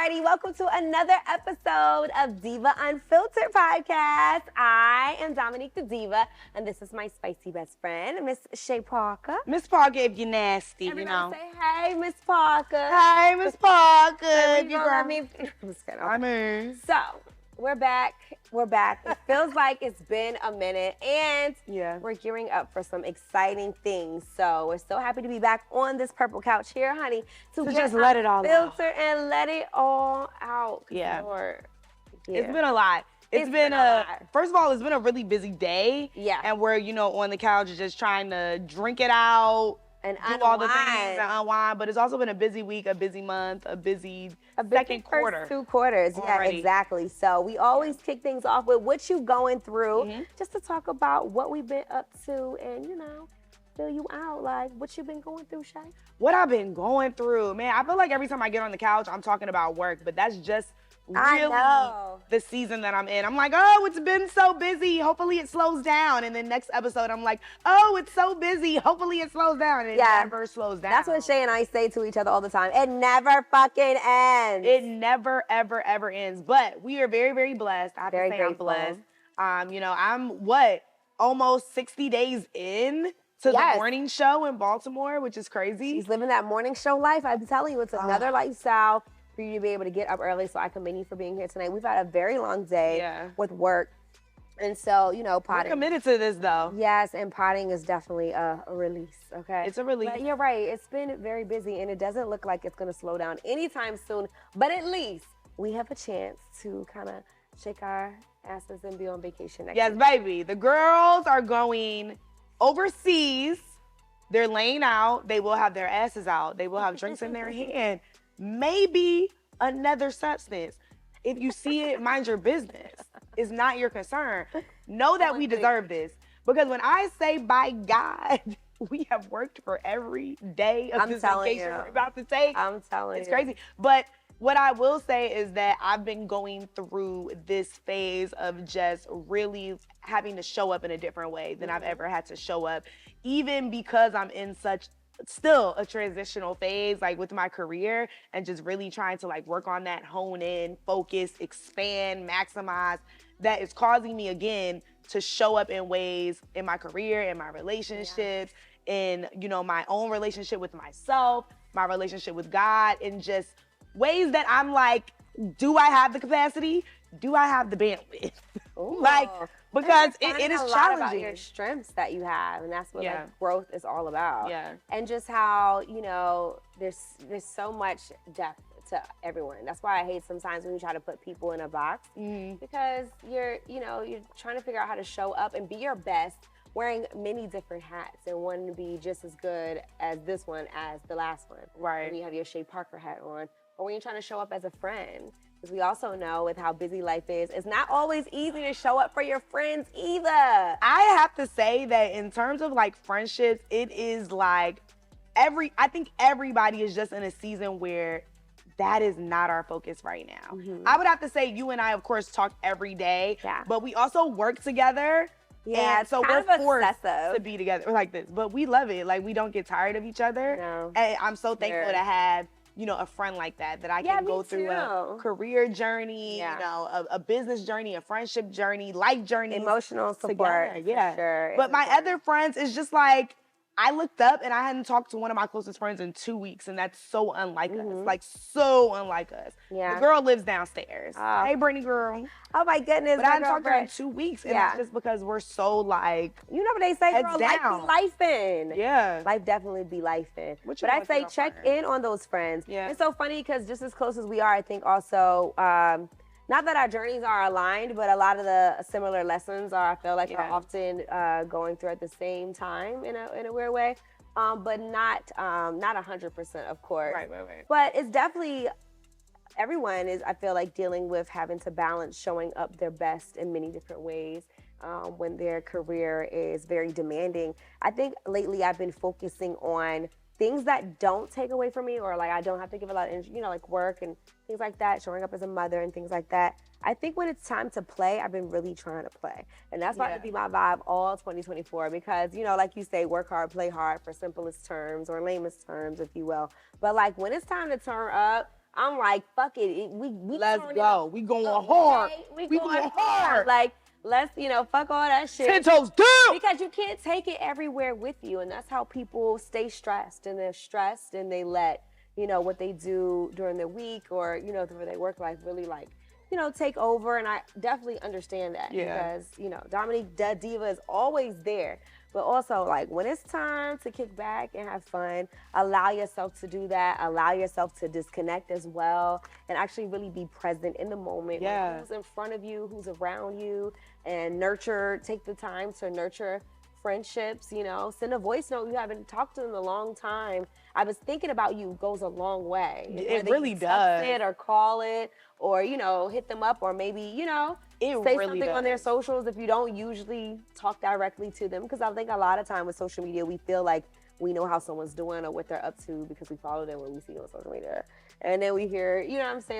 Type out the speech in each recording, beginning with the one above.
Alrighty, welcome to another episode of Diva Unfiltered podcast. I am Dominique the Diva, and this is my spicy best friend, Miss Chey Parker. Miss Parker, if you're nasty, Everybody you know. say, hey, Miss Parker. Hey, Miss Parker. Hey, you I mean. So, we're back. It feels like it's been a minute, and we're gearing up for some exciting things. So we're so happy to be back on this purple couch here, honey, to just let it all filter and let it all out. Yeah. Yeah. It's been a lot. It's been a lot. First of all, it's been a really busy day. Yeah. And we're, on the couch just trying to drink it out. And do all the things and unwind, but it's also been a busy week, a busy month, a busy second quarter. First 2 quarters, already. Yeah, exactly. So we always kick things off with what you going through, just to talk about what we've been up to and, fill you out, like what you've been going through, Chey. What I've been going through, man, I feel like every time I get on the couch, I'm talking about work, but that's just really the season that I'm in. I'm like, oh, it's been so busy. Hopefully it slows down. And then next episode, I'm like, oh, it's so busy. Hopefully it slows down. And it never slows down. That's what Chey and I say to each other all the time. It never fucking ends. It never, ever, ever ends. But we are very, very blessed. I have to say I'm blessed. I'm almost 60 days in to the morning show in Baltimore, which is crazy. She's living that morning show life. I'm telling you, it's another lifestyle for you to be able to get up early. So I commend you for being here tonight. We've had a very long day with work. And so, potting. We're committed to this, though. Yes, and potting is definitely a release, okay? It's a release. But you're right. It's been very busy, and it doesn't look like it's going to slow down anytime soon. But at least we have a chance to kind of shake our asses and be on vacation next week. Baby. The girls are going overseas. They're laying out. They will have their asses out. They will have drinks in their hand. Maybe another substance. If you see it, mind your business. It's not your concern. Know that we deserve this. Because when I say, by God, we have worked for every day of this vacation we're about to take. I'm telling you. It's crazy. But what I will say is that I've been going through this phase of just really having to show up in a different way than I've ever had to show up, even because I'm in still a transitional phase, like with my career, and just really trying to work on that, hone in, focus, expand, maximize. That is causing me again to show up in ways in my career, in my relationships, in my own relationship with myself, my relationship with God, in just ways that I'm like, do I have the capacity? Do I have the bandwidth? Ooh. Because it is a lot challenging. About your strengths that you have, and that's what growth is all about. Yeah. And just how there's so much depth to everyone. That's why I hate sometimes when you try to put people in a box, because you're trying to figure out how to show up and be your best, wearing many different hats and wanting to be just as good as this one as the last one. Right. When you have your Chey Parker hat on, or when you're trying to show up as a friend. Because we also know with how busy life is, it's not always easy to show up for your friends either. I have to say that in terms of friendships, it is I think everybody is just in a season where that is not our focus right now. I would have to say you and I, of course, talk every day, but we also work together. Yeah, and so we're forced to be together like this, but we love it. We don't get tired of each other. No. And I'm so thankful to have a friend like that I can go through a career journey, a business journey, a friendship journey, life journey. Emotional support. Together. Sure. But my other friends, is just I looked up and I hadn't talked to one of my closest friends in 2 weeks, and that's so unlike us. So unlike us. Yeah. The girl lives downstairs. Hey, Brittany girl. Oh my goodness. But I hadn't talked to her in 2 weeks, and that's just because we're so what they say, girl, life be lifing. Yeah. Life definitely be lifing. But I say check in on those friends. Yeah. It's so funny because just as close as we are, I think also, not that our journeys are aligned, but a lot of the similar lessons I feel like are often going through at the same time in a weird way, but not 100%, of course. Right. But it's definitely, everyone is, I feel like, dealing with having to balance showing up their best in many different ways when their career is very demanding. I think lately I've been focusing on things that don't take away from me, or I don't have to give a lot of energy, work and things like that, showing up as a mother and things like that. I think when it's time to play, I've been really trying to play. And that's about to be my vibe all 2024 because, like you say, work hard, play hard for simplest terms or lamest terms, if you will. But when it's time to turn up, I'm like, fuck it. We Let's turn it go. up. We going Okay? hard. We We going going hard. hard. Like, let's, fuck all that shit. 10 toes down. Because you can't take it everywhere with you. And that's how people stay stressed. And they're stressed and they let, what they do during the week or, through their work life really like, take over. And I definitely understand that. Yeah. Because, Dominique the Diva is always there. But also, like, when it's time to kick back and have fun, allow yourself to do that. Allow yourself to disconnect as well and actually really be present in the moment. Yeah. Like, who's in front of you, who's around you, and take the time to nurture friendships, Send a voice note. You haven't talked to them in a long time. I was thinking about you goes a long way. It really does. Text it or call it or, hit them up or maybe, say really something on their socials if you don't usually talk directly to them. Because I think a lot of time with social media, we feel like we know how someone's doing or what they're up to because we follow them when we see them on social media. And then we hear,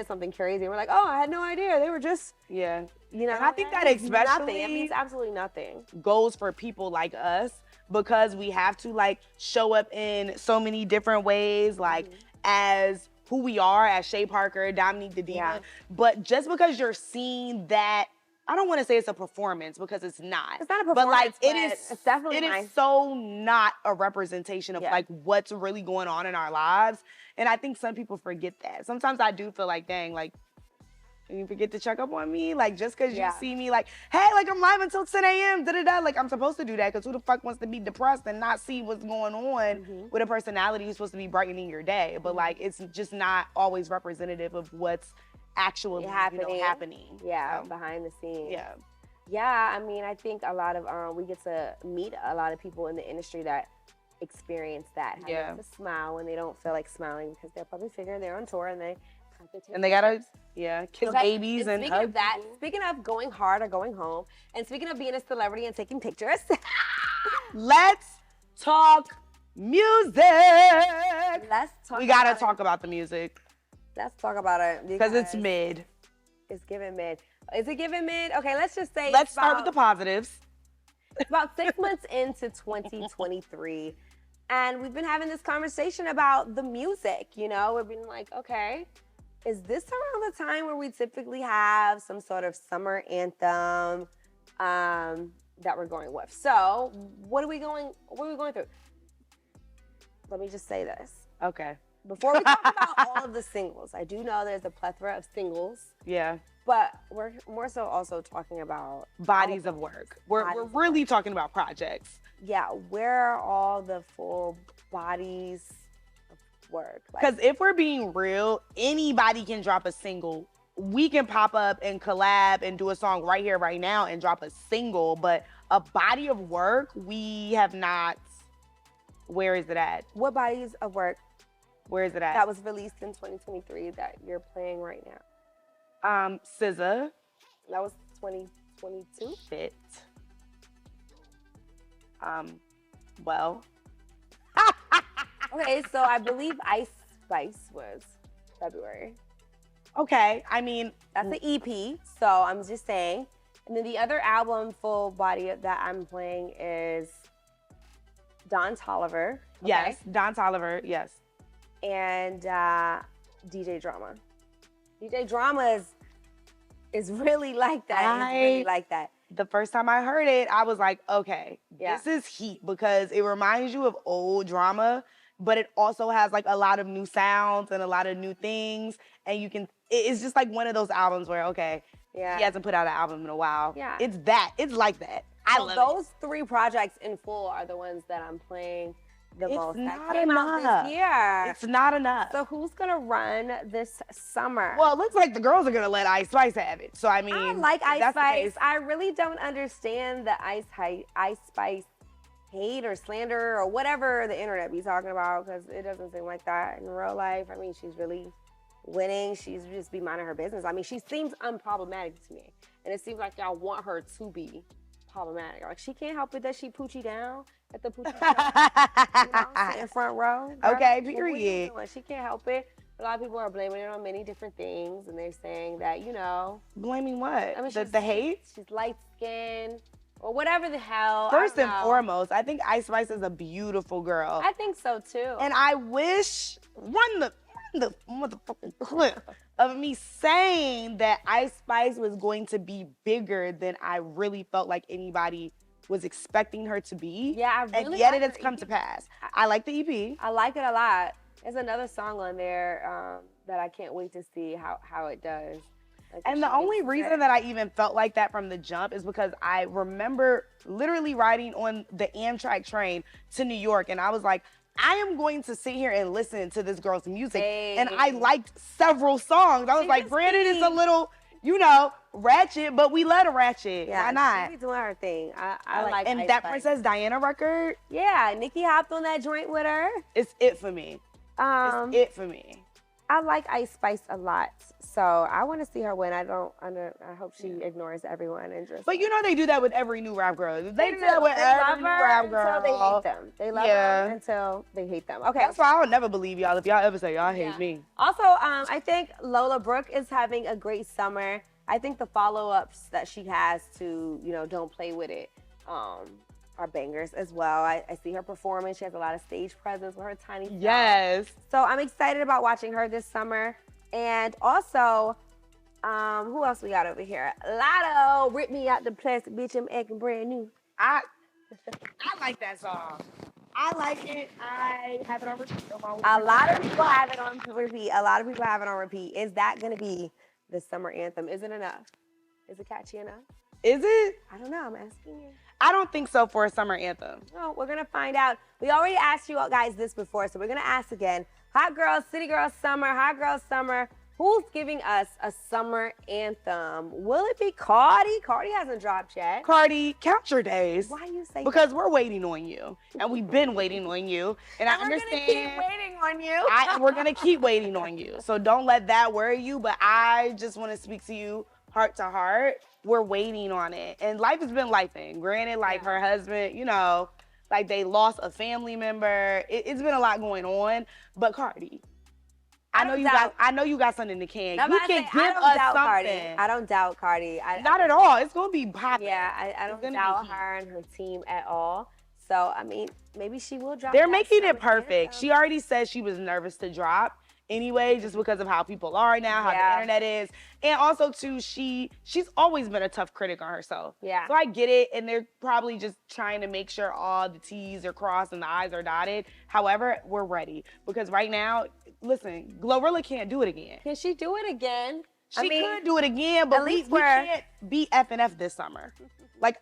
something crazy. And we're like, oh, I had no idea. They were just, And I think that especially nothing. It means absolutely nothing. Goes for people like us because we have to like show up in so many different ways, like as who we are as Chey Parker, Dominique the Diva. Yeah. But just because you're seeing that, I don't want to say it's a performance because it's not. It's not a performance, but like it's definitely it nice. is so not a representation of like what's really going on in our lives. And I think some people forget that. Sometimes I do feel like, dang, like, you forget to check up on me, like just because you see me like, hey, like I'm live until 10 a.m. Da-da-da. Like I'm supposed to do that because who the fuck wants to be depressed and not see what's going on with a personality who's supposed to be brightening your day? But like it's just not always representative of what's actually happening. Yeah, behind the scenes. Yeah. Yeah, I mean, I think a lot of we get to meet a lot of people in the industry that experience that. Having to smile when they don't feel like smiling because they're probably figuring they're on tour and they gotta kiss babies and speaking of that, speaking of going hard or going home, and speaking of being a celebrity and taking pictures, let's talk music. We gotta talk about the music. Let's talk about it because it's mid. It's giving mid. Is it giving mid? Okay, let's just say. Let's start with the positives. It's about 6 months into 2023, and we've been having this conversation about the music. We've been like, okay. Is this around the time where we typically have some sort of summer anthem that we're going with? So what are we going through? Let me just say this. Okay. Before we talk about all of the singles, I do know there's a plethora of singles. Yeah. But we're more so also talking about bodies of work. We're really talking about projects. Yeah. Where are all the full bodies work? Because if we're being real, anybody can drop a single. We can pop up and collab and do a song right here, right now and drop a single, but a body of work, we have not. Where is it at? What bodies of work? Where is it at? That was released in 2023 that you're playing right now. SZN. That was 2022? Shit. Well. Okay, so I believe Ice Spice was February. Okay, I mean. That's the EP, so I'm just saying. And then the other album full body that I'm playing is Don Toliver. Okay? Yes, Don Toliver, yes. And DJ Drama. DJ Drama is really like that. It's really like that. The first time I heard it, I was like, okay, this is heat because it reminds you of old drama, but it also has like a lot of new sounds and a lot of new things. And it's just like one of those albums where, okay, he hasn't put out an album in a while. Yeah. It's like that. I love those 3 projects in full are the ones that I'm playing the most. Not that came enough. out this year. It's not enough. So who's gonna run this summer? Well, it looks like the girls are gonna let Ice Spice have it. So I mean, I like Ice Spice. I really don't understand the Ice Spice hate or slander or whatever the internet be talking about because it doesn't seem like that in real life. I mean, she's really winning. She's just be minding her business. I mean, she seems unproblematic to me, and it seems like y'all want her to be problematic. Like she can't help it that she poochie down at the poochie show, in front row. Girl. Okay, period. She can't help it. A lot of people are blaming it on many different things, and they're saying that blaming what? I mean, the hate? She's light skinned or whatever the hell. First and foremost, I think Ice Spice is a beautiful girl. I think so too. And I wish run the motherfucking clip of me saying that Ice Spice was going to be bigger than I really felt like anybody was expecting her to be. Yeah, I really and yet like it has her come EP. to pass. I like the EP. I like it a lot. There's another song on there that I can't wait to see how it does. Like, And the only reason that I even felt like that from the jump is because I remember literally riding on the Amtrak train to New York, and I was like, I am going to sit here and listen to this girl's music. And I liked several songs. I was like, granted, it's a little, ratchet, but we let her ratchet. Yeah, why not? She be doing her thing. I like And Ice that Spice. Princess Diana record, Yeah, Nikki hopped on that joint with her. it's it for me. It's it for me. I like Ice Spice a lot, so I want to see her win. I hope she ignores everyone and just. But they do that with every new rap girl. They do do. that with They every love new her rap girl. until they hate them. They love them until they hate them. Okay. That's why I would never believe y'all if y'all ever say y'all hate me. Also, I think Lola Brooke is having a great summer. I think the follow-ups that she has to, Don't Play With It, are bangers as well. I see her performing. She has a lot of stage presence with her tiny self. Yes. So I'm excited about watching her this summer. And also, who else we got over here? Lotto, Rip Me Out the Plastic Bitch, I'm acting brand new. I like that song. I like it. I have it on repeat. A lot of people have it on repeat. A lot of people have it on repeat. Is that going to be the summer anthem? Is it enough? Is it catchy enough? Is it? I don't know. I'm asking you. I don't think so for a summer anthem. No, we're going to find out. We already asked you guys this before, so we're going to ask again. Hot Girls, City Girls Summer, Hot Girls Summer. Who's giving us a summer anthem? Will it be Cardi? Cardi hasn't dropped yet. Cardi, count your days. Why you say Because we're waiting on you. And we've been waiting on you. And I understand. We're going to keep waiting on you. We're going to keep waiting on you. So don't let that worry you. But I just want to speak to you heart to heart. We're waiting on it. And life has been lifing. Granted, her husband, they lost a family member. It's been a lot going on. But Cardi, I know you got something in the can. You can give us something. Cardi. I don't doubt Cardi. Not at all. It's gonna be popping. Yeah, I don't doubt her and her team at all. So maybe she will drop. They're making it perfect. She already said she was nervous to drop anyway, just because of how people are now, how the internet is. And also too, she's always been a tough critic on herself. Yeah. So I get it, and they're probably just trying to make sure all the T's are crossed and the I's are dotted. However, we're ready. Because right now, listen, Glorilla can't do it again. Can she do it again? She could do it again, but we can't be F&F this summer.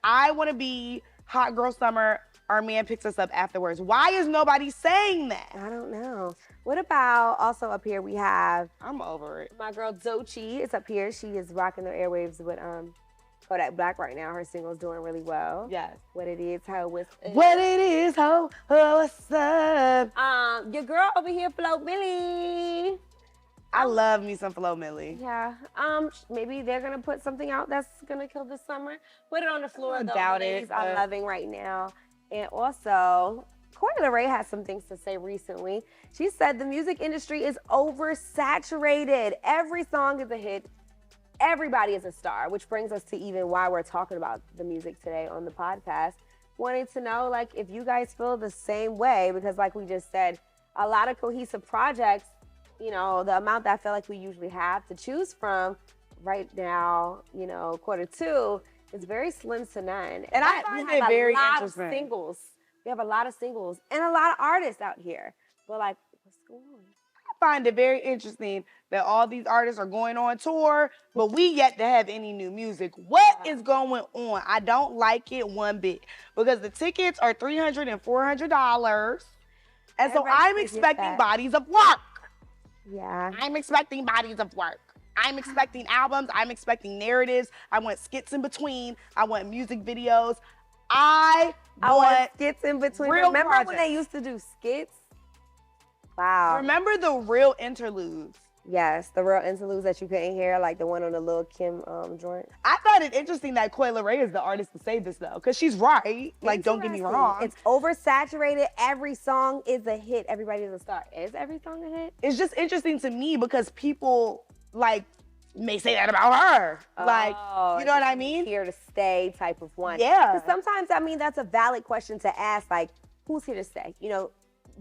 I want to be Hot Girl Summer. Our man picks us up afterwards. Why is nobody saying that? I don't know. What about also up here we have... I'm over it. My girl Doechii is up here. She is rocking the airwaves with Kodak Black right now. Her single's doing really well. Yes. What It Is, Ho, What's Up. What It Is, Ho, what's up? Your girl over here, Flo Milli. I love me some Flo Milli. Yeah. Maybe they're gonna put something out that's gonna kill this summer. Put it on the floor. I doubt it. I'm loving right now. And also, Coi Leray has some things to say recently. She said the music industry is oversaturated. Every song is a hit. Everybody is a star, which brings us to even why we're talking about the music today on the podcast. Wanting to know, if you guys feel the same way, because like we just said, a lot of cohesive projects, the amount that I feel like we usually have to choose from right now, Q2, is very slim to none. And I find it very interesting. We have a lot of singles and a lot of artists out here. But what's going on? I find it very interesting that all these artists are going on tour, but we yet to have any new music. What is going on? I don't like it one bit because the tickets are $300 and $400. And so I'm expecting bodies of work. Yeah. I'm expecting bodies of work. I'm expecting albums. I'm expecting narratives. I want skits in between. I want music videos. I want skits in between. Real Remember projects. when they used to do skits? Wow. Remember the real interludes? Yes, the real interludes that you couldn't hear, like the one on the Lil' Kim joint. I find it interesting that Coi Leray is the artist to say this though, because she's right. Don't get me wrong. It's oversaturated. Every song is a hit. Everybody is a star. Is every song a hit? It's just interesting to me because people may say that about her. You know what I mean? Here to stay type of one. Yeah. Because sometimes, that's a valid question to ask, who's here to stay?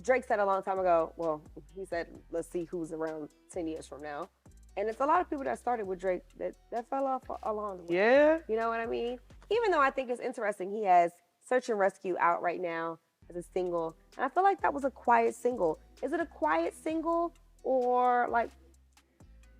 Drake said a long time ago, well, he said, let's see who's around 10 years from now. And it's a lot of people that started with Drake that fell off along the way. Yeah. You know what I mean? Even though I think it's interesting, he has Search and Rescue out right now as a single. And I feel like that was a quiet single. Is it a quiet single or like?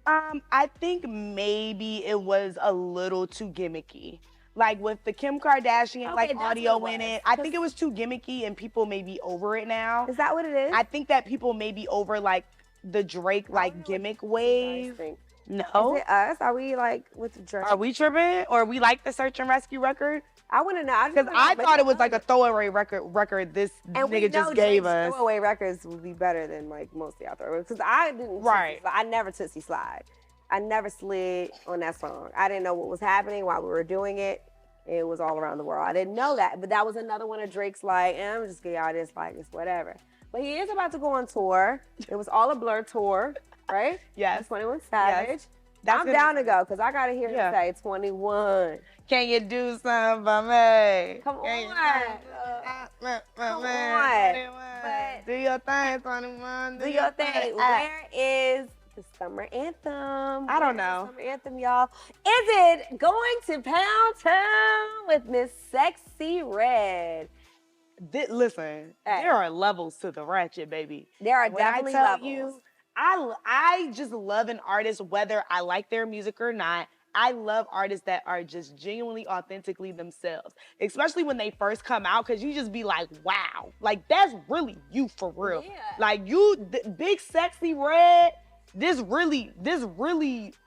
I think maybe it was a little too gimmicky. Like with the Kim Kardashian like audio in it. I think it was too gimmicky and people may be over it now. Is that what it is? I think that people may be over like the Drake like gimmick wave. No. Is it us? Are we like with Drake? Are we tripping? Or we like the Search and Rescue record? I want to know. Because I thought it was like a throwaway record this nigga just gave us. Throwaway records would be better than like most of y'all throwaways. Because I didn't. Right. I never Tootsie Slide. I never slid on that song. I didn't know what was happening while we were doing it. It was all around the world. I didn't know that. But that was another one of Drake's like, I'm just gonna y'all this like it's whatever. But he is about to go on tour. It was all a Blur tour, right? Yes. 21 Savage. Yes. I'm down to go because I gotta hear him say 21. Can you do something for me? Come on. Come on. Do your thing, 21. Do your thing. Where is the summer anthem? I don't know. Summer anthem, y'all. Is it going to Poundtown with Miss Sexy Red? Listen, there are levels to the ratchet, baby. There are definitely levels. I just love an artist, whether I like their music or not. I love artists that are just genuinely, authentically themselves, especially when they first come out, because you just be like, wow, like that's really you for real. Yeah. Like Big Sexy Red, this really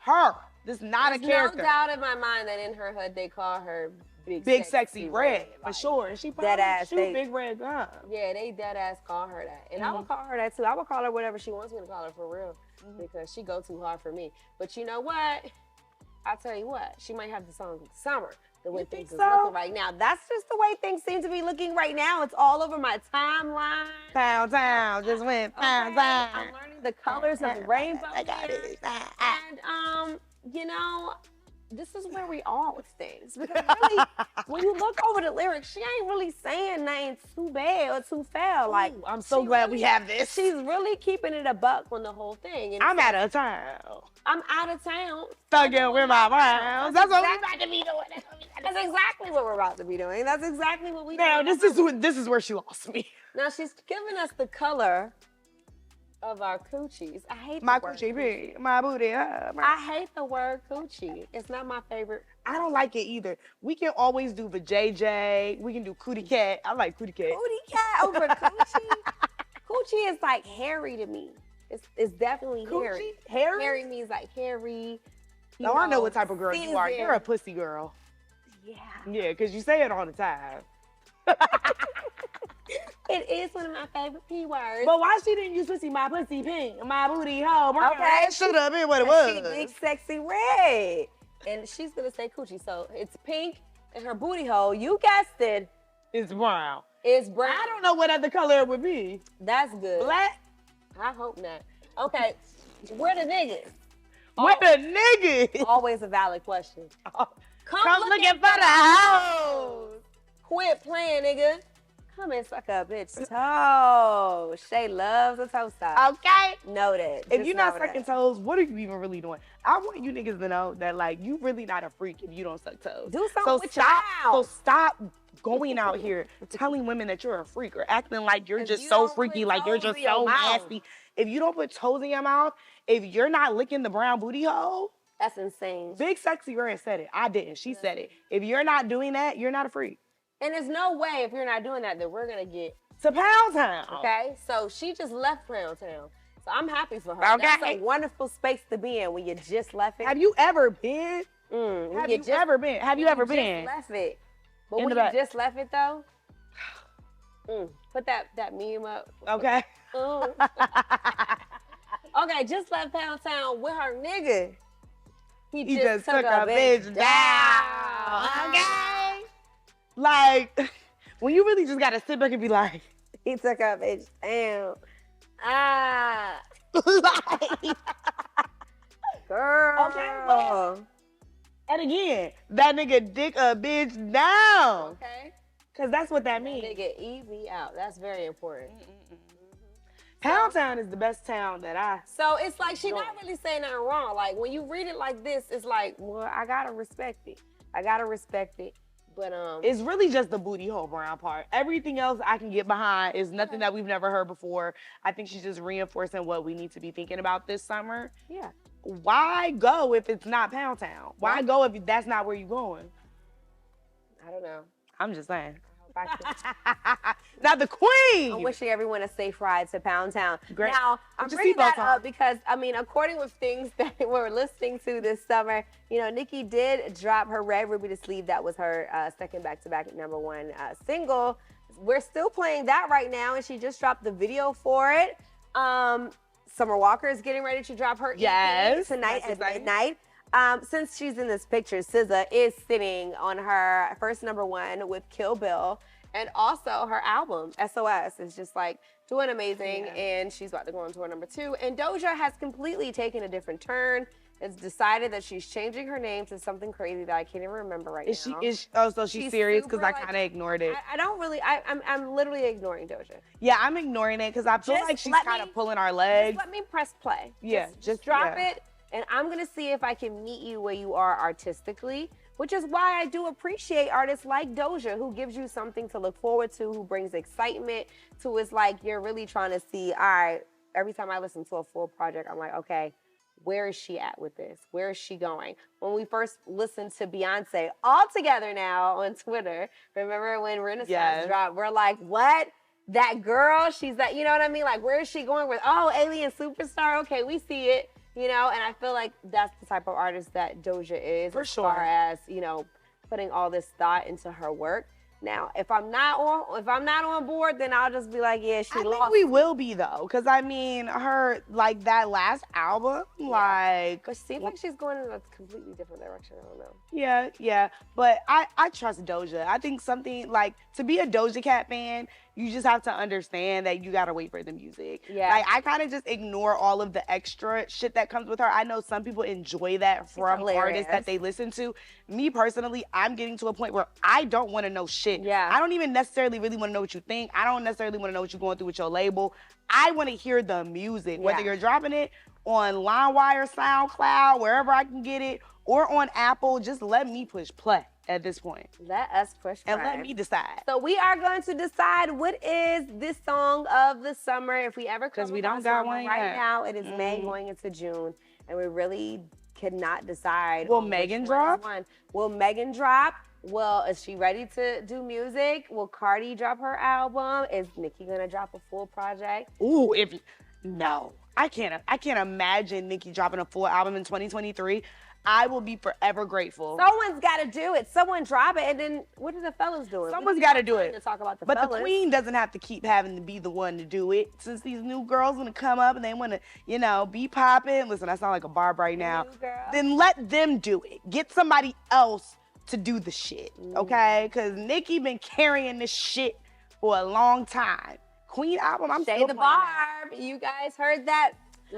her. This not a character. There's no doubt in my mind that in her hood they call her Big Sexy Red, for sure. And she probably Big Red Gun. Yeah, they dead ass call her that. And I would call her that too. I would call her whatever she wants me to call her for real. Because she go too hard for me. But you know what? I'll tell you what, she might have the song Summer, the way things are looking right now. That's just the way things seem to be looking right now. It's all over my timeline. Poundtown, just went Poundtown. I'm learning the colors of the rainbow. I got it. And, you know, this is where we are with things. Because really, when you look over the lyrics, she ain't really saying nothing too bad or too foul. Like, I'm so glad we have this. She's really keeping it a buck on the whole thing. And I'm out of town. I'm out of town. Thugging with my rounds. That's what we're about to be doing. That's exactly what we're about to be doing. That's exactly what we do. Now, this is where she lost me. Now, she's giving us the color of our coochies. I hate my the word coochie, my booty. I hate the word coochie. It's not my favorite. I don't like it either. We can always do the JJ. We can do cootie cat. I like cootie cat. Cootie cat over coochie? Coochie is like hairy to me. It's definitely hairy. Hairy? Hairy means like hairy. No, I know what type of girl you are. You're a pussy girl. Yeah. Yeah, because you say it all the time. It is one of my favorite P words. But why she didn't use pussy, my pussy pink, my booty hoe? Okay. That should have been what it was. She Big Sexy Red. And she's going to say coochie. So it's pink and her booty hole, you guessed it. It's brown. It's brown. I don't know what other color it would be. That's good. Black? I hope not. Okay, where the niggas? Where the niggas? Always a valid question. Come looking for the hoes. Quit playing, nigga. Come and suck a bitch toe. Shay loves a toe stop. Okay. Noted. If you're not sucking toes, what are you even really doing? I want you niggas to know that, like, you really not a freak if you don't suck toes. Do something with your mouth. So stop going out here telling women that you're a freak or acting like you're just so freaky, like you're just so nasty. If you don't put toes in your mouth, if you're not licking the brown booty hole, that's insane. Big Sexy Red said it. I didn't. She said it. If you're not doing that, you're not a freak. And there's no way if you're not doing that we're gonna get to Poundtown. Okay, so she just left Poundtown. So I'm happy for her. Okay. That's a wonderful space to be in when you just left it. Have you ever been? Have you ever been? Have you ever been? Just left it. But when you just left it though, put that meme up. Okay. Okay, just left Poundtown with her nigga. He just took a bitch down. Okay. Like, when you really just gotta sit back and be like, he took a bitch down. Ah. Like, girl. Okay, well, and again, that nigga dick a bitch down. Okay. Cause that's what that means. Nigga easy out. That's very important. Poundtown is the best town that I. So it's like she's not really saying nothing wrong. Like when you read it like this, it's like, well, I gotta respect it. But it's really just the booty hole brown part. Everything else I can get behind is nothing that we've never heard before. I think she's just reinforcing what we need to be thinking about this summer. Yeah. Why go if it's not Poundtown? Why go if that's not where you're going? I don't know. I'm just saying. Not the queen. I'm wishing everyone a safe ride to Poundtown. Great. Now, I'm bringing that up because, I mean, according with things that we're listening to this summer, you know, Nicki did drop her Red Ruby to Sleeve. That was her second back-to-back #1 single. We're still playing that right now, and she just dropped the video for it. Summer Walker is getting ready to drop her EP tonight at midnight. Since she's in this picture, SZN is sitting on her first #1 with Kill Bill, and also her album SOS is just like doing amazing, and she's about to go on tour #2. And Doja has completely taken a different turn. Has decided that she's changing her name to something crazy that I can't even remember right now. So she's serious? Because I kind of ignored it. I don't really. I'm literally ignoring Doja. Yeah, I'm ignoring it because I feel like she's kind of pulling our legs. Just let me press play. Yeah, just drop it. And I'm going to see if I can meet you where you are artistically, which is why I do appreciate artists like Doja, who gives you something to look forward to, who brings excitement to. It's like you're really trying to see, all right, every time I listen to a full project, I'm like, okay, where is she at with this? Where is she going? When we first listened to Beyonce all together now on Twitter, remember when Renaissance dropped, we're like, what? That girl, she's that, you know what I mean? Like, where is she going with, oh, alien superstar? Okay, we see it. You know, and I feel like that's the type of artist that Doja is, for sure, as far as, you know, putting all this thought into her work. Now, if I'm not on board, then I'll just be like, yeah, she lost. I think we will be though, because I mean, her like that last album, like, but seems like she's going in a completely different direction. I don't know. Yeah, but I trust Doja. I think something like, to be a Doja Cat fan, you just have to understand that you gotta wait for the music. Yeah. Like, I kind of just ignore all of the extra shit that comes with her. I know some people enjoy that from artists that they listen to. Me personally, I'm getting to a point where I don't want to know shit. Yeah. I don't even necessarily really want to know what you think. I don't necessarily want to know what you're going through with your label. I want to hear the music, whether you're dropping it on LimeWire, SoundCloud, wherever I can get it, or on Apple. Just let me push play at this point. Let us push play. And let me decide. So we are going to decide what is this song of the summer. If we ever come, because we don't got one right now, it is May going into June, and we really cannot decide. Will Megan drop? Will Megan drop? Well, is she ready to do music? Will Cardi drop her album? Is Nicki gonna drop a full project? Ooh, no. I can't imagine Nicki dropping a full album in 2023. I will be forever grateful. Someone's got to do it. Someone drop it, and then what are the fellas doing? Someone's got to do it. To talk about the but fellas. The queen doesn't have to keep having to be the one to do it. Since these new girls want to come up and they want to, you know, be popping. Listen, I sound like a barb right now. Then let them do it. Get somebody else to do the shit, okay? Because Nicki been carrying this shit for a long time. Queen album, I'm still the barb. You guys heard that?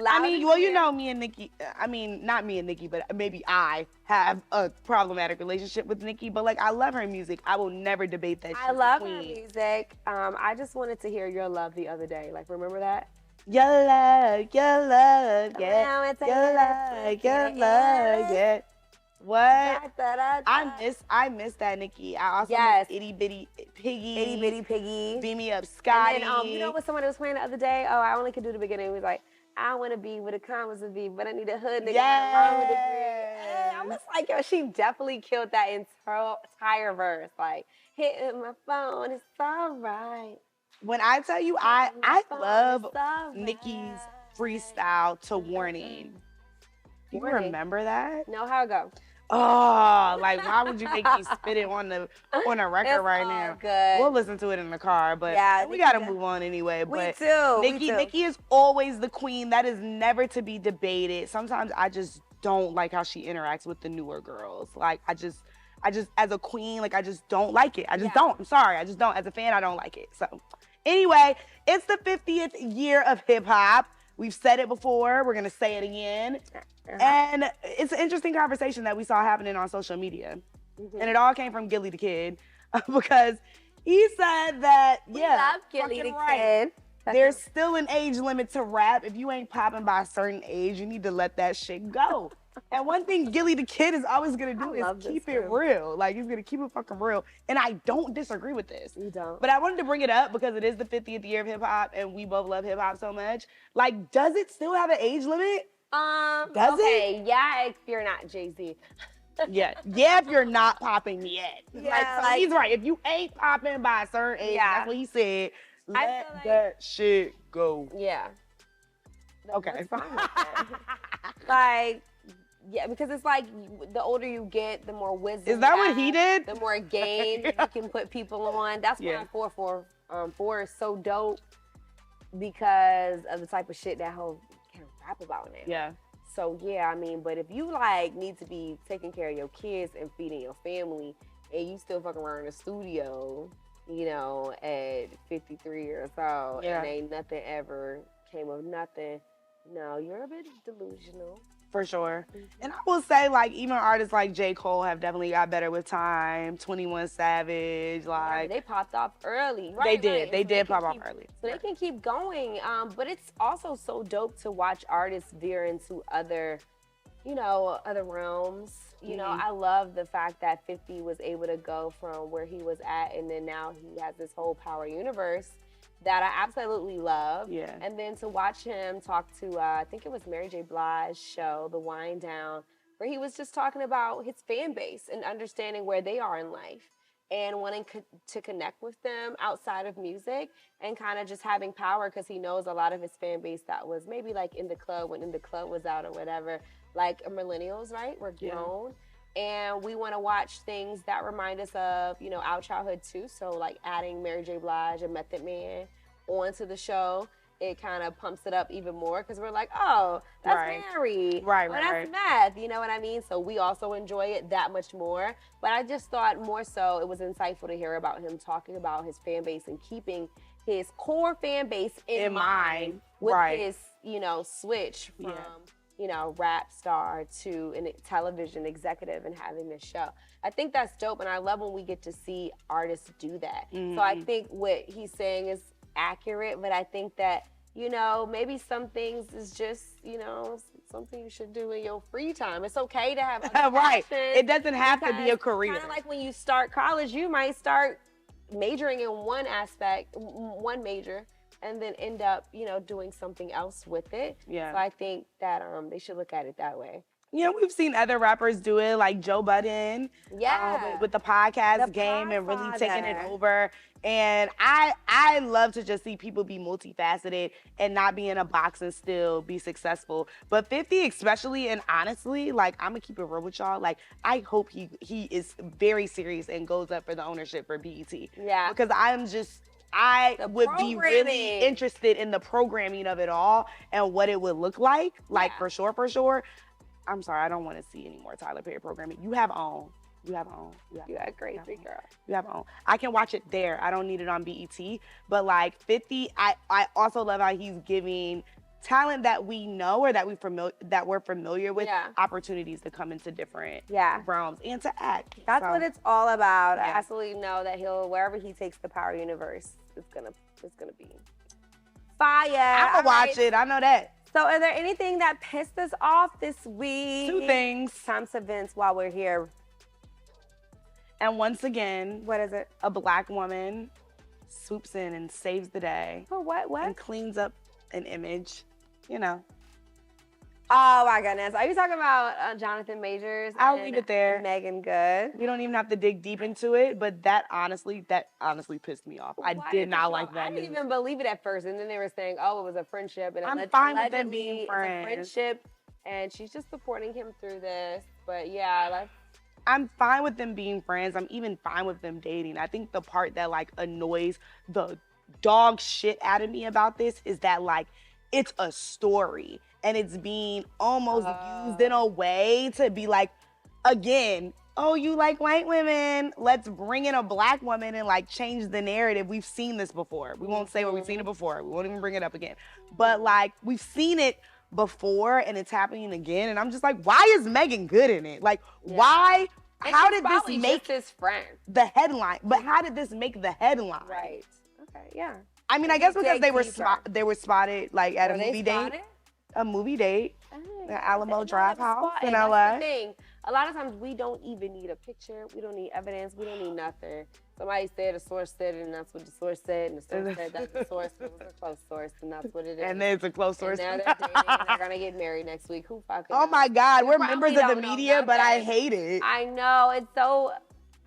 I mean, well, you know, me and Nicki, I mean, not me and Nicki, but maybe I have a problematic relationship with Nicki, but like, I love her music. I will never debate that. I love her music. I just wanted to hear Your Love the other day. Like, remember that? Your love, yeah. Your love, yeah. What? I miss that Nicki. I also miss Itty Bitty Piggy. Beam Me Up Scotty. And then, you know what somebody was playing the other day? Oh, I only could do the beginning. It was like, I want to be where the commas would be, but I need a hood nigga. I was like, yo, she definitely killed that entire verse. Like, hitting my phone, it's all right. When I tell you, I love Nicki's freestyle to Warning. Do you remember that? No, how it go? Oh, like, why would you make me spit it on a record right now? Good. We'll listen to it in the car, but we gotta move on anyway. But Nicki is always the queen. That is never to be debated. Sometimes I just don't like how she interacts with the newer girls. Like, I just as a queen, like, I just don't like it. I just don't. I'm sorry. I just don't. As a fan, I don't like it. So anyway, it's the 50th year of hip hop. We've said it before. We're gonna say it again. And it's an interesting conversation that we saw happening on social media. And it all came from Gilly the Kid, because he said that, we love Gilly the Kid. there's still an age limit to rap. If you ain't popping by a certain age, you need to let that shit go. And one thing Gilly the Kid is always gonna do is keep it real. Like, he's gonna keep it fucking real. And I don't disagree with this. You don't. But I wanted to bring it up because it is the 50th year of hip hop and we both love hip hop so much. Like, does it still have an age limit? Does it? Yeah, if you're not Jay-Z. Yeah, if you're not popping yet. Yeah, so he's right. If you ain't popping by a certain age, that's what he said. Let that shit go. Yeah. Okay. What's wrong with that? Like, yeah, because it's like the older you get, the more wisdom. Is that what he did? The more game you can put people on. That's why 4 is so dope, because of the type of shit that he'll can rap about now. Yeah. So yeah, I mean, but if you like need to be taking care of your kids and feeding your family, and you still fucking around in the studio, you know, at 53 years old, and ain't nothing ever came of nothing, no, you're a bit delusional. For sure. And I will say, like, even artists like J. Cole have definitely got better with time. 21 Savage, like. Yeah, they popped off early. Right, they did pop off early. So they can keep going. But it's also so dope to watch artists veer into other, you know, other realms. You know, I love the fact that 50 was able to go from where he was at, and then now he has this whole power universe that I absolutely love. Yeah. And then to watch him talk to, I think it was Mary J. Blige's show, The Wind Down, where he was just talking about his fan base and understanding where they are in life and wanting to connect with them outside of music, and kind of just having power, because he knows a lot of his fan base that was maybe like in the club when In the Club was out or whatever, like millennials, right? We're grown. And we want to watch things that remind us of, you know, our childhood too. So like adding Mary J. Blige and Method Man onto the show, it kind of pumps it up even more, because we're like, oh, that's Mary. Right, that's Meth, you know what I mean? So we also enjoy it that much more. But I just thought more so it was insightful to hear about him talking about his fan base and keeping his core fan base in mind with his, you know, switch from you know, rap star to a television executive and having this show. I think that's dope, and I love when we get to see artists do that. So I think what he's saying is accurate, but I think that, you know, maybe some things is just, you know, something you should do in your free time. It's okay to have right. It doesn't have to be a career. Kind of like when you start college, you might start majoring in one aspect, one major, and then end up, you know, doing something else with it. Yeah. So I think that they should look at it that way. Yeah, we've seen other rappers do it, like Joe Budden. Yeah. With the podcast game and really taking it over. And I love to just see people be multifaceted and not be in a box and still be successful. But 50 especially, and honestly, like, I'm gonna keep it real with y'all. Like, I hope he is very serious and goes up for the ownership for BET. Yeah. Because I would be really interested in the programming of it all and what it would look like. Like, for sure. I'm sorry, I don't want to see any more Tyler Perry programming. You have OWN. You got great free girl. You have OWN. I can watch it there. I don't need it on BET. But like 50, I also love how he's giving talent that we know or that we're familiar with opportunities to come into different realms and to act. That's what it's all about. I absolutely know that wherever he takes the power universe, it's gonna be fire. I'm gonna watch it. I know that. So is there anything that pissed us off this week? 2 things. Time to Vince while we're here. And once again, what is it? A black woman swoops in and saves the day. For what? And cleans up an image, you know. Oh my goodness. Are you talking about Jonathan Majors? I'll leave it there. Megan Good. We don't even have to dig deep into it, but that honestly pissed me off. I did not like that. I didn't even believe it at first, and then they were saying, "Oh, it was a friendship," and I'm fine with them being friends. It's a friendship, and she's just supporting him through this. But yeah, I'm fine with them being friends. I'm even fine with them dating. I think the part that like annoys the dog shit out of me about this is that like it's a story. And it's being almost used in a way to be like, again, oh, you like white women. Let's bring in a black woman and like change the narrative. We've seen this before. We won't say where we've seen it before. We won't even bring it up again. But like, we've seen it before and it's happening again. And I'm just like, why is Megan Good in it? Like, why? And how did this make his friend the headline? But how did this make the headline? Right. Okay. Yeah. I mean, I We guess because dig they were deeper. they were spotted like at Were a they movie date. spotted? A movie date. Oh, At Alamo no, Drive it was House in spotted. That's LA. the thing. A lot of times we don't even need a picture. We don't need evidence. We don't need nothing. Somebody said, a source said it, and that's what the source said, and the source said that's the source. It was a close source, and that's what it is. And then it's a close source. And now they're dating, and they're gonna get married next week. Who fucking Oh knows? my God, We we're probably members of the don't know media, but I nothing. hate it. I know, it's so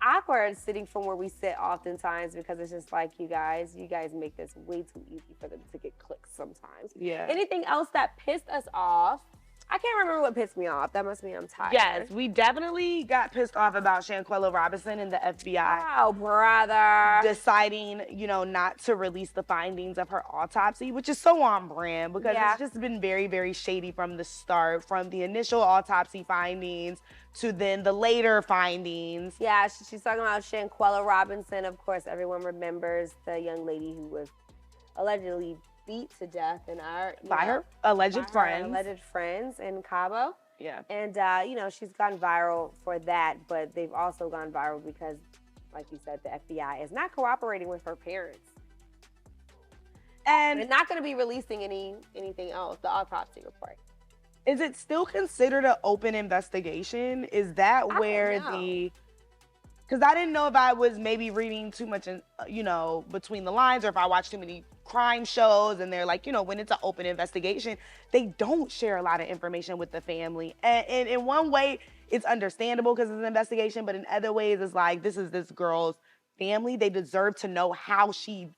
awkward sitting from where we sit oftentimes because it's just like, you guys make this way too easy for them to get clicks sometimes. Yeah. Anything else that pissed us off? I can't remember what pissed me off. That must mean I'm tired. Yes, we definitely got pissed off about Shanquella Robinson and the FBI Oh, brother. deciding, you know, not to release the findings of her autopsy, which is so on brand because Yeah. it's just been very, very shady from the start, from the initial autopsy findings to then the later findings. Yeah, she's talking about Shanquella Robinson. Of course, everyone remembers the young lady who was allegedly beat to death in our By her alleged friends. alleged friends in Cabo. Yeah. And you know, she's gone viral for that, but they've also gone viral because, like you said, the FBI is not cooperating with her parents. And They're not going to be releasing anything else, the autopsy report. is it still considered an open investigation? Is that don't where know. because I didn't know if I was maybe reading too much, you know, between the lines, or if I watched too many crime shows and they're like, you know, when it's an open investigation, they don't share a lot of information with the family. And in one way, it's understandable because it's an investigation, but in other ways, it's like, this is this girl's family. They deserve to know how she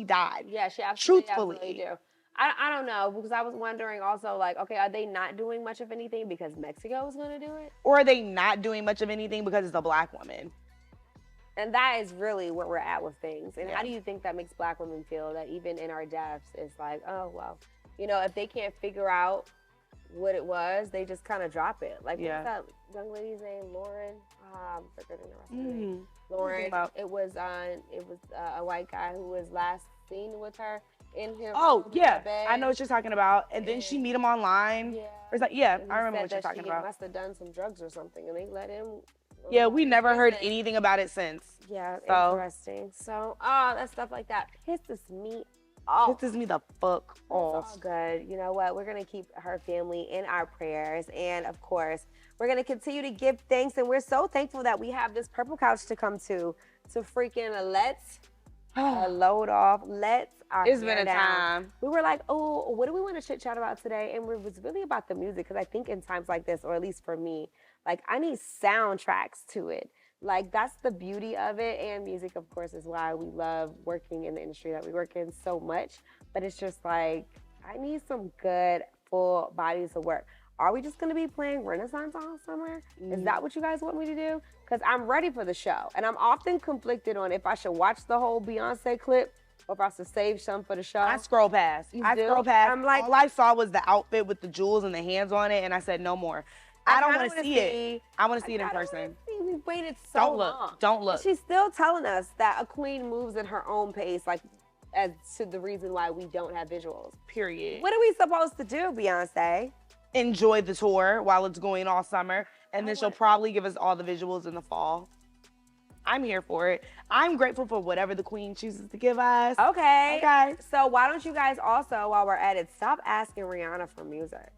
died. Yeah, she absolutely, Truthfully. absolutely do. I don't know, because I was wondering also, like, okay, are they not doing much of anything because Mexico is going to do it? Or are they not doing much of anything because it's a Black woman? And that is really where we're at with things. And Yeah. how do you think that makes Black women feel, that even in our deaths, it's like, oh, well, you know, if they can't figure out what it was, they just kind of drop it. Like, Yeah. what's that young lady's name? Lauren? I'm forgetting the rest of her Mm-hmm. name. Lauren. about? It was a white guy who was last seen with her in him. Oh, in yeah. her bed. I know what you're talking about. And then she meet him online. Yeah. Or is that, yeah, And he I remember said what you're that talking she about. must have done some drugs or something, and they let him. Yeah, we never heard prison. anything about it since. Yeah, So- interesting. So, that stuff like that pisses me off. Pisses me the fuck It's all off. good. You know what? We're going to keep her family in our prayers. And of course, we're going to continue to give thanks. And we're so thankful that we have this purple couch to come to freaking let's load off. Let's our It's hair been a down. time. We were like, oh, what do we want to chit chat about today? And it was really about the music, because I think in times like this, or at least for me, like, I need soundtracks to it. Like, that's the beauty of it. And music, of course, is why we love working in the industry that we work in so much. But it's just like, I need some good, full bodies of work. Are we just going to be playing Renaissance all summer? Is that what you guys want me to do? Because I'm ready for the show. And I'm often conflicted on if I should watch the whole Beyonce clip or if I should save some for the show. I scroll past. You I do? scroll past. I'm like- all I saw was the outfit with the jewels and the hands on it, and I said no more. I don't kinda want to wanna see it. I want to see it in I don't person. wanna see. We waited so Don't look. long. Don't look. And she's still telling us that a queen moves at her own pace, like, as to the reason why we don't have visuals. Period. What are we supposed to do, Beyonce? Enjoy the tour while it's going all summer, and then I she'll want- probably give us all the visuals in the fall. I'm here for it. I'm grateful for whatever the queen chooses to give us. Okay. Okay. So why don't you guys also, while we're at it, stop asking Rihanna for music?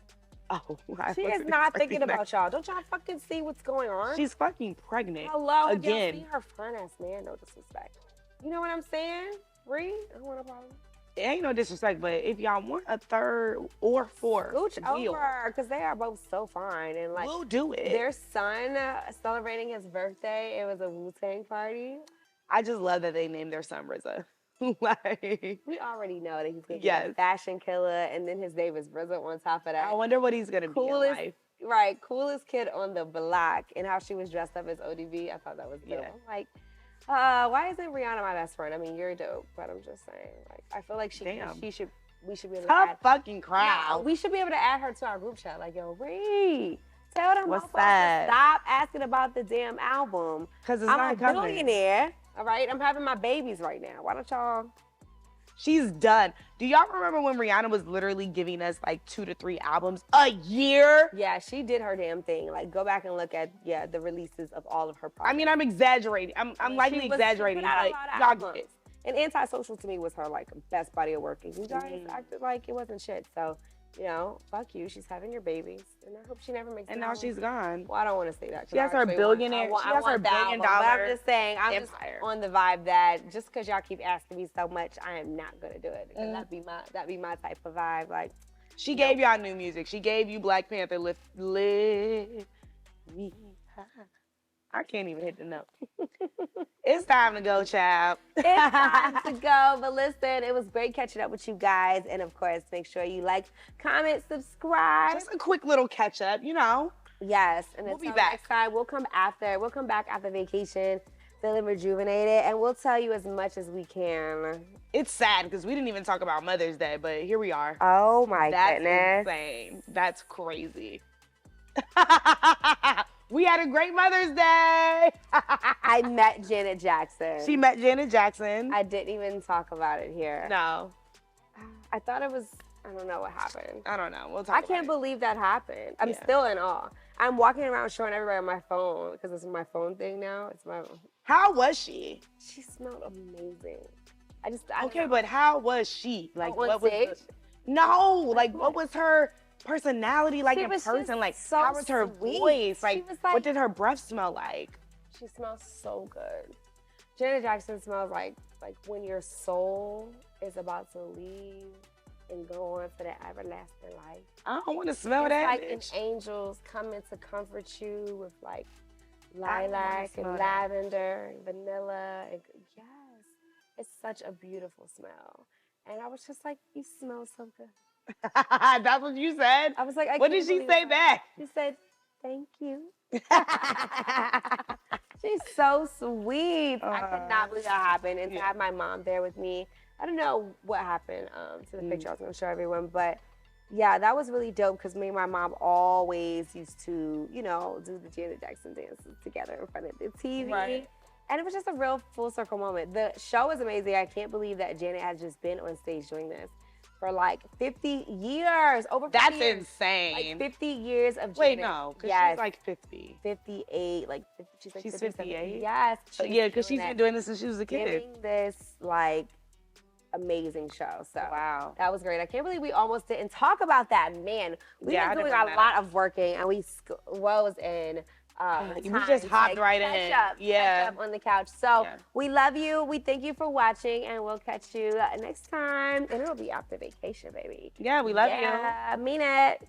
Oh, I She is wasn't not expecting thinking that. about y'all. Don't y'all fucking see what's going on? She's fucking pregnant. Hello, have y'all again. seen her fine ass man? No disrespect. You know what I'm saying? Ree, I don't want a problem. It ain't no disrespect, but if y'all want a third or fourth Scooch deal, over, because they are both so fine. And like, we'll do it. their son celebrating his birthday, it was a Wu-Tang party. I just love that they named their son RZA. Like, We already know that he's going to be Yes. a fashion killer, and then his name is RZA on top of that. I wonder what he's gonna be in Coolest, life. right? Coolest kid on the block, and how she was dressed up as ODB. I thought that was dope. Yeah. I'm like, why isn't Rihanna my best friend? I mean, you're dope, but I'm just saying, like, I feel like Damn. we should be able to Tough add. fucking Yeah, crowd. we should be able to add her to our group chat. Like, yo, Ree, tell them What's motherfuckers that? to stop asking about the damn album. Because it's I'm not a coming. billionaire. All right, I'm having my babies right now. Why don't y'all? She's done. Do y'all remember when Rihanna was literally giving us like 2 to 3 albums a year? Yeah, she did her damn thing. Like, go back and look at the releases of all of her projects. I mean, I'm exaggerating. I'm likely She exaggerating. put out a But lot of y'all albums. get it. And Antisocial to me was her like best body of work. And you guys acted like it wasn't shit. So, you know, fuck you. She's having your babies, and I hope she never makes. And now she's gone. Well, I don't want to say that. She has her billionaire. She has her $1 billion. But I'm just saying, I'm just empire. on the vibe that just because y'all keep asking me so much, I am not gonna do it. Because that'd be my type of vibe. Like, she gave y'all new music. She gave you Black Panther. Lift me high. I can't even hit the note. It's time to go, child. It's time to go. But listen, it was great catching up with you guys. And of course, make sure you like, comment, subscribe. Just a quick little catch up, you know. Yes. And we'll be until back. next time, we'll come back after vacation, feeling rejuvenated, and we'll tell you as much as we can. It's sad because we didn't even talk about Mother's Day, but here we are. Oh my goodness. That's insane. That's crazy. We had a great Mother's Day. I met Janet Jackson. She met Janet Jackson. I didn't even talk about it here. No. I thought it was, I don't know what happened. I don't know. We'll talk about it. I can't believe that happened. I'm still in awe. I'm walking around showing everybody my phone because it's my phone thing now. It's my. How was she? She smelled amazing. Okay, but how was she? Like, what was stage? what was her personality like in person? Like, so how was her voice? Like, what did her breath smell like? She smells so good. Janet Jackson smells like when your soul is about to leave and go on to the everlasting life. I don't want to smell that. Like an angel's coming to comfort you with like lilac and lavender and vanilla. And, yes, it's such a beautiful smell. And I was just like, you smell so good. That's what you said? I was like, what did she say back? She said, thank you. She's so sweet. I could not believe that happened. And to have my mom there with me, I don't know what happened to the picture I was going to show everyone, but yeah, that was really dope because me and my mom always used to, you know, do the Janet Jackson dances together in front of the TV. Right. And it was just a real full circle moment. The show is amazing. I can't believe that Janet has just been on stage doing this for like 50 years, over 50 That's years. insane. Like 50 years of Janet. Wait, no, because she's like 50. 58, like she's like she's 57. 58? Yes. Yeah, because she's been doing this since she was a kid. Giving this like amazing show. So wow, that was great. I can't believe we almost didn't talk about that. Man, we've been doing a lot of working, and we was in. We just hopped right in. Catch up on the couch. So we love you. We thank you for watching, and we'll catch you next time. And it'll be after vacation, baby. Yeah, we love you. Yeah, I mean it.